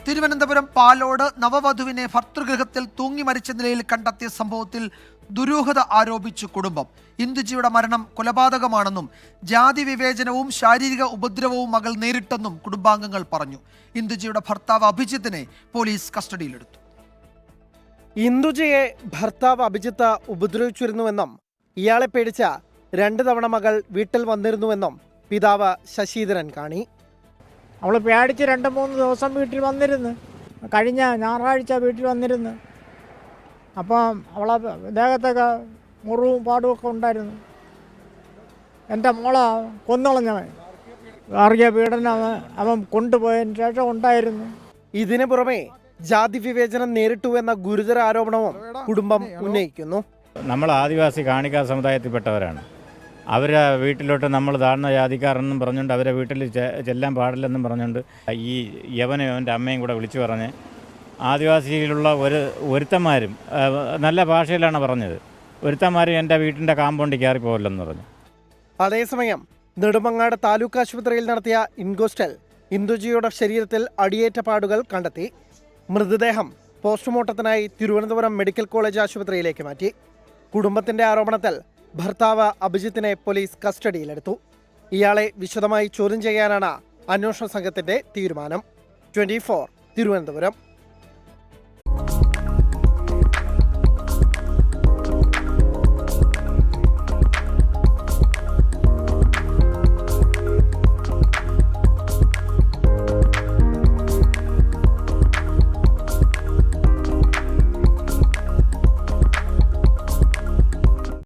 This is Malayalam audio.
തിരുവനന്തപുരം പാലോട് നവവധുവിനെ ഭർതൃഗൃഹത്തിൽ തൂങ്ങി മരിച്ച നിലയിൽ കണ്ടെത്തിയ സംഭവത്തിൽ ദുരൂഹത ആരോപിച്ചു കുടുംബം. ഇന്ദുജിയുടെ മരണം കൊലപാതകമാണെന്നും ജാതി വിവേചനവും ശാരീരിക ഉപദ്രവവും മകൾ നേരിട്ടെന്നും കുടുംബാംഗങ്ങൾ പറഞ്ഞു. ഇന്ദുജിയുടെ ഭർത്താവ് അഭിജിത്തിനെ പോലീസ് കസ്റ്റഡിയിലെടുത്തു. ഇന്ദുജയെ ഭർത്താവ് അഭിജിത്ത് ഉപദ്രവിച്ചിരുന്നുവെന്നും ഇയാളെ പേടിച്ച 2 തവണ മകൾ വീട്ടിൽ വന്നിരുന്നുവെന്നും പിതാവ് ശശിധരൻ കാണി. അവൾ പേടിച്ച് 2-3 ദിവസം വീട്ടിൽ വന്നിരുന്നു. കഴിഞ്ഞ ഞായറാഴ്ച വീട്ടിൽ വന്നിരുന്നു. അപ്പം അവളെ ദേഹത്തൊക്കെ മുറിവും പാടുമൊക്കെ ഉണ്ടായിരുന്നു. എൻ്റെ മോളെ കൊന്നുകളഞ്ഞവൻ ഗാർഹിക പീഡനം അവൻ കൊണ്ടുപോയതിന് ശേഷം ഉണ്ടായിരുന്നു. ഇതിനു പുറമെ ജാതി വിവേചനം നേരിട്ടുവെന്ന ഗുരുതര ആരോപണവും കുടുംബം ഉന്നയിക്കുന്നു. നമ്മൾ ആദിവാസി കാണിക്കാർ സമുദായത്തിൽപ്പെട്ടവരാണ്. അവരെ വീട്ടിലോട്ട് നമ്മൾ താഴ്ന്ന ജാതിക്കാരെന്നും പറഞ്ഞുകൊണ്ട് അവരെ വീട്ടിൽ ചെല്ലാൻ പാടില്ലെന്നും പറഞ്ഞുകൊണ്ട് ഈ യവനും അവൻ്റെ അമ്മയും കൂടെ വിളിച്ചു പറഞ്ഞ് ആദിവാസിയിലുള്ള ഒരുത്തന്മാരും നല്ല ഭാഷയിലാണ് പറഞ്ഞത്. ഒരുത്തന്മാരും എൻ്റെ വീട്ടിൻ്റെ കാമ്പൗണ്ടിൽ കയറിപ്പോകില്ലെന്ന് പറഞ്ഞു. അതേസമയം നെടുമങ്ങാട് താലൂക്ക് ആശുപത്രിയിൽ നടത്തിയ ഇൻക്വസ്റ്റിൽ ഇന്ദുജിയുടെ ശരീരത്തിൽ അടിയേറ്റ പാടുകൾ കണ്ടെത്തി. മൃതദേഹം പോസ്റ്റ്മോർട്ടത്തിനായി തിരുവനന്തപുരം മെഡിക്കൽ കോളേജ് ആശുപത്രിയിലേക്ക് മാറ്റി. കുടുംബത്തിന്റെ ആരോപണത്തിൽ ഭർത്താവ് അഭിജിത്തിനെ പോലീസ് കസ്റ്റഡിയിലെടുത്തു. ഇയാളെ വിശദമായി ചോദ്യം ചെയ്യാനാണ് അന്വേഷണ സംഘത്തിന്റെ തീരുമാനം. 24 തിരുവനന്തപുരം.